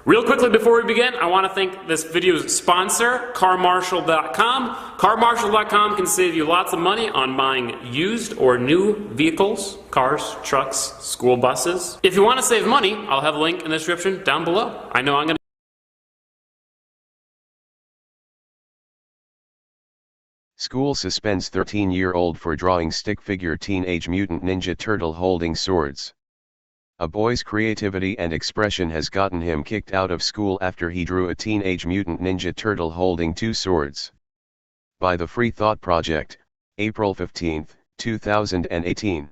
Real quickly before we begin, I want to thank this video's sponsor, CarMarshal.com. CarMarshal.com can save you lots of money on buying used or new vehicles, cars, trucks, school buses. If you want to save money, I'll have a link in the description down below. I know I'm going to... School suspends 13-year-old for drawing stick figure Teenage Mutant Ninja Turtle holding swords. A boy's creativity and expression has gotten him kicked out of school after he drew a Teenage Mutant Ninja Turtle holding two swords. By the Free Thought Project, April 15, 2018.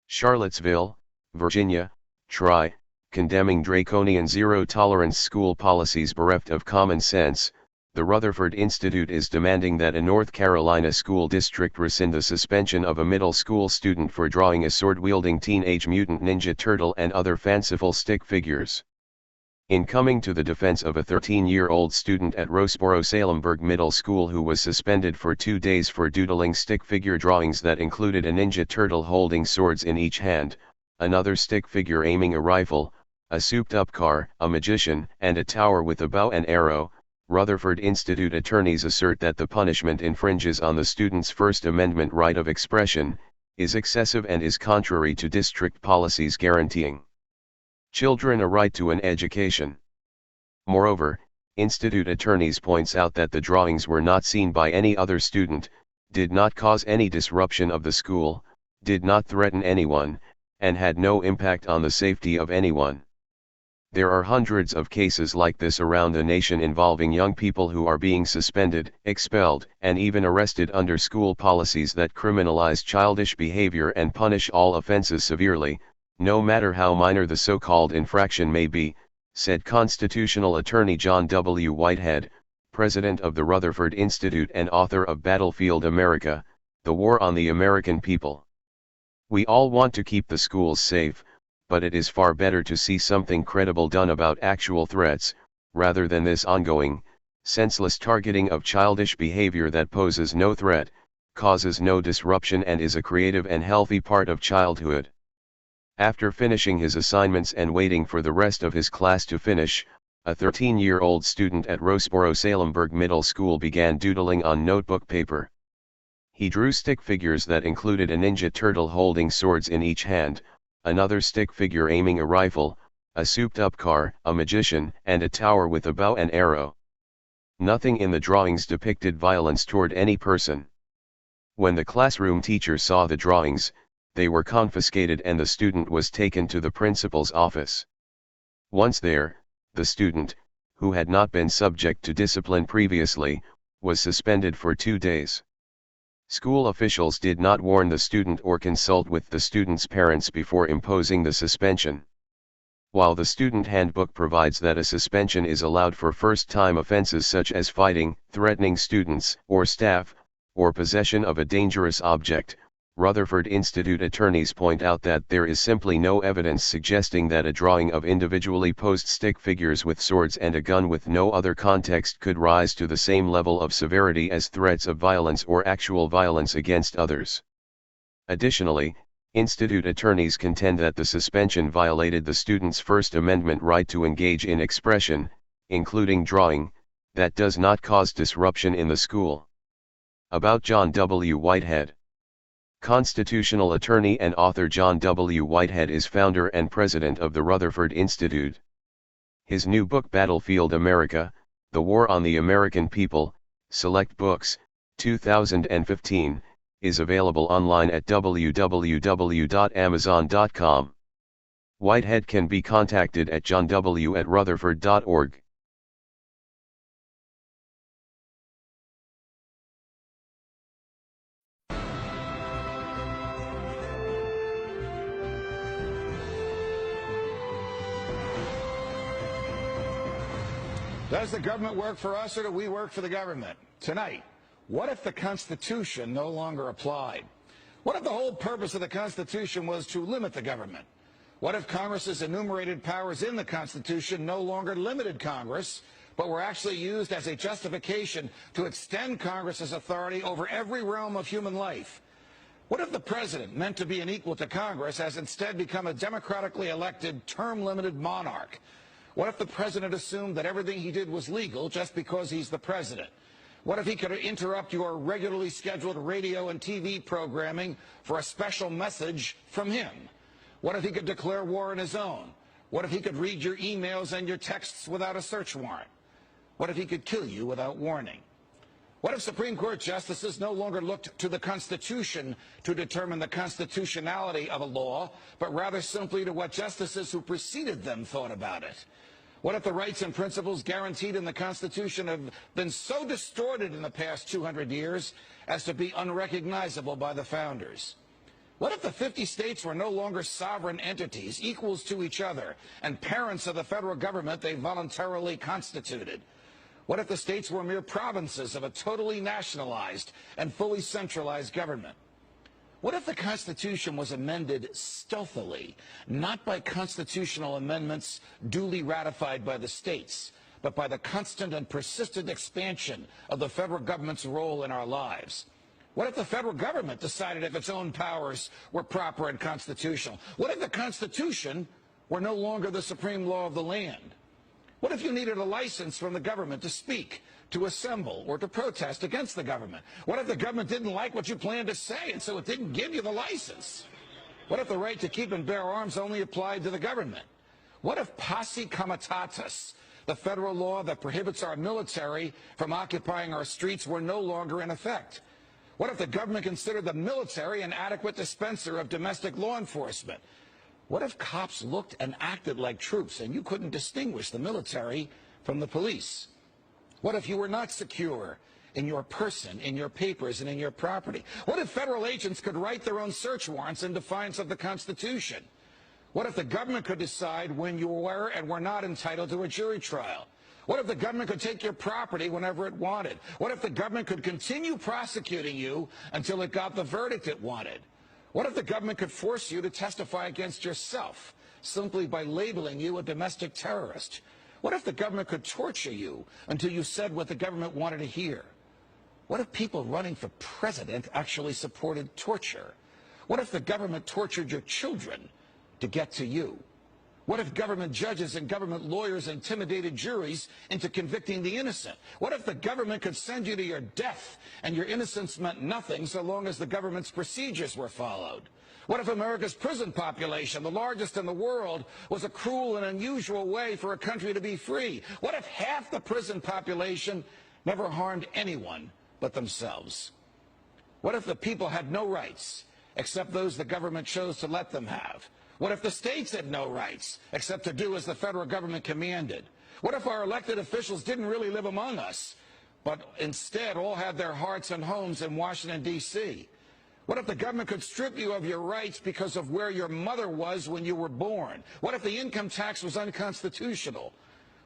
Charlottesville, Virginia, TRI, condemning draconian zero-tolerance school policies bereft of common sense. The Rutherford Institute is demanding that a North Carolina school district rescind the suspension of a middle school student for drawing a sword-wielding Teenage Mutant Ninja Turtle and other fanciful stick figures. In coming to the defense of a 13-year-old student at Roseboro-Salemburg Middle School who was suspended for 2 days for doodling stick figure drawings that included a Ninja Turtle holding swords in each hand, another stick figure aiming a rifle, a souped-up car, a magician, and a tower with a bow and arrow, Rutherford Institute attorneys assert that the punishment infringes on the student's First Amendment right of expression, is excessive and is contrary to district policies guaranteeing children a right to an education. Moreover, Institute attorneys points out that the drawings were not seen by any other student, did not cause any disruption of the school, did not threaten anyone, and had no impact on the safety of anyone. There are hundreds of cases like this around the nation involving young people who are being suspended, expelled, and even arrested under school policies that criminalize childish behavior and punish all offenses severely, no matter how minor the so-called infraction may be, said constitutional attorney John W. Whitehead, president of the Rutherford Institute and author of Battlefield America, The War on the American People. We all want to keep the schools safe, but it is far better to see something credible done about actual threats, rather than this ongoing, senseless targeting of childish behavior that poses no threat, causes no disruption and is a creative and healthy part of childhood. After finishing his assignments and waiting for the rest of his class to finish, a 13-year-old student at Roseboro-Salemburg Middle School began doodling on notebook paper. He drew stick figures that included a Ninja Turtle holding swords in each hand, another stick figure aiming a rifle, a souped-up car, a magician, and a tower with a bow and arrow. Nothing in the drawings depicted violence toward any person. When the classroom teacher saw the drawings, they were confiscated and the student was taken to the principal's office. Once there, the student, who had not been subject to discipline previously, was suspended for 2 days. School officials did not warn the student or consult with the student's parents before imposing the suspension. While the student handbook provides that a suspension is allowed for first-time offenses such as fighting, threatening students or staff, or possession of a dangerous object, Rutherford Institute attorneys point out that there is simply no evidence suggesting that a drawing of individually posed stick figures with swords and a gun with no other context could rise to the same level of severity as threats of violence or actual violence against others. Additionally, Institute attorneys contend that the suspension violated the student's First Amendment right to engage in expression, including drawing, that does not cause disruption in the school. About John W. Whitehead. Constitutional attorney and author John W. Whitehead is founder and president of the Rutherford Institute. His new book Battlefield America, The War on the American People, Select Books, 2015, is available online at www.amazon.com. Whitehead can be contacted at johnw@rutherford.org. Does the government work for us or do we work for the government? Tonight, what if the Constitution no longer applied? What if the whole purpose of the Constitution was to limit the government? What if Congress's enumerated powers in the Constitution no longer limited Congress, but were actually used as a justification to extend Congress's authority over every realm of human life? What if the president, meant to be an equal to Congress, has instead become a democratically elected, term-limited monarch? What if the president assumed that everything he did was legal just because he's the president? What if he could interrupt your regularly scheduled radio and TV programming for a special message from him? What if he could declare war on his own? What if he could read your emails and your texts without a search warrant? What if he could kill you without warning? What if Supreme Court justices no longer looked to the Constitution to determine the constitutionality of a law, but rather simply to what justices who preceded them thought about it? What if the rights and principles guaranteed in the Constitution have been so distorted in the past 200 years as to be unrecognizable by the founders? What if the 50 states were no longer sovereign entities, equals to each other, and parents of the federal government they voluntarily constituted? What if the states were mere provinces of a totally nationalized and fully centralized government? What if the Constitution was amended stealthily, not by constitutional amendments duly ratified by the states, but by the constant and persistent expansion of the federal government's role in our lives? What if the federal government decided if its own powers were proper and constitutional? What if the Constitution were no longer the supreme law of the land? What if you needed a license from the government to speak, to assemble, or to protest against the government? What if the government didn't like what you planned to say, and so it didn't give you the license? What if the right to keep and bear arms only applied to the government? What if posse comitatus, the federal law that prohibits our military from occupying our streets, were no longer in effect? What if the government considered the military an adequate dispenser of domestic law enforcement? What if cops looked and acted like troops and you couldn't distinguish the military from the police? What if you were not secure in your person, in your papers, and in your property? What if federal agents could write their own search warrants in defiance of the Constitution? What if the government could decide when you were and were not entitled to a jury trial? What if the government could take your property whenever it wanted? What if the government could continue prosecuting you until it got the verdict it wanted? What if the government could force you to testify against yourself simply by labeling you a domestic terrorist? What if the government could torture you until you said what the government wanted to hear? What if people running for president actually supported torture? What if the government tortured your children to get to you? What if government judges and government lawyers intimidated juries into convicting the innocent? What if the government could send you to your death and your innocence meant nothing so long as the government's procedures were followed? What if America's prison population, the largest in the world, was a cruel and unusual way for a country to be free? What if half the prison population never harmed anyone but themselves? What if the people had no rights except those the government chose to let them have? What if the states had no rights except to do as the federal government commanded? What if our elected officials didn't really live among us, but instead all had their hearts and homes in Washington, D.C.? What if the government could strip you of your rights because of where your mother was when you were born? What if the income tax was unconstitutional?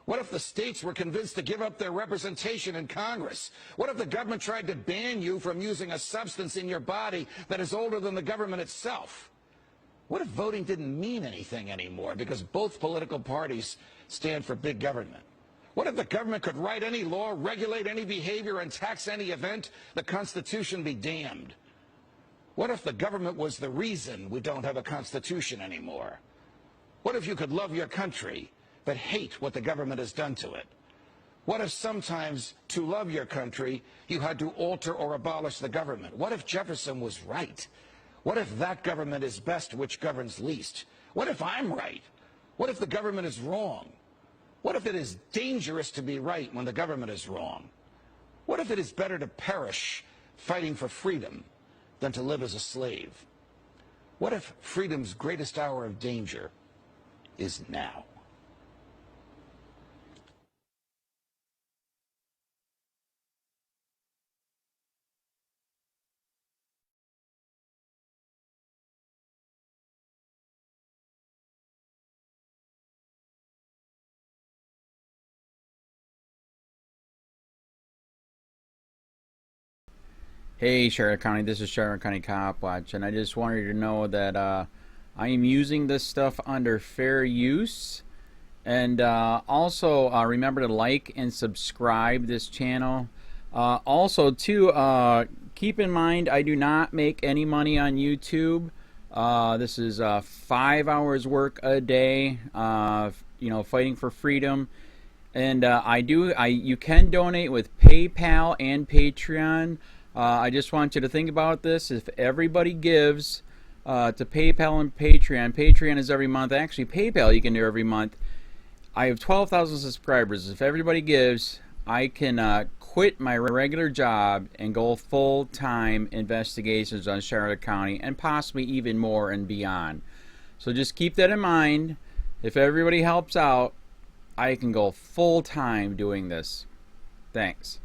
What if the states were convinced to give up their representation in Congress? What if the government tried to ban you from using a substance in your body that is older than the government itself? What if voting didn't mean anything anymore because both political parties stand for big government? What if the government could write any law, regulate any behavior, and tax any event? The Constitution be damned. What if the government was the reason we don't have a Constitution anymore? What if you could love your country but hate what the government has done to it? What if sometimes to love your country you had to alter or abolish the government? What if Jefferson was right? What if that government is best which governs least? What if I'm right? What if the government is wrong? What if it is dangerous to be right when the government is wrong? What if it is better to perish fighting for freedom than to live as a slave? What if freedom's greatest hour of danger is now? Hey Charlotte County, this is Charlotte County COPWATCH, and I just wanted you to know that I am using this stuff under fair use, and also remember to like and subscribe this channel. Also too, keep in mind I do not make any money on YouTube. This is 5 hours work a day, you know, fighting for freedom. And you can donate with PayPal and Patreon. I just want you to think about this. If everybody gives to PayPal and Patreon, Patreon is every month. Actually, PayPal you can do every month. I have 12,000 subscribers. If everybody gives, I can quit my regular job and go full-time investigations on Charlotte County and possibly even more and beyond. So just keep that in mind. If everybody helps out, I can go full-time doing this. Thanks.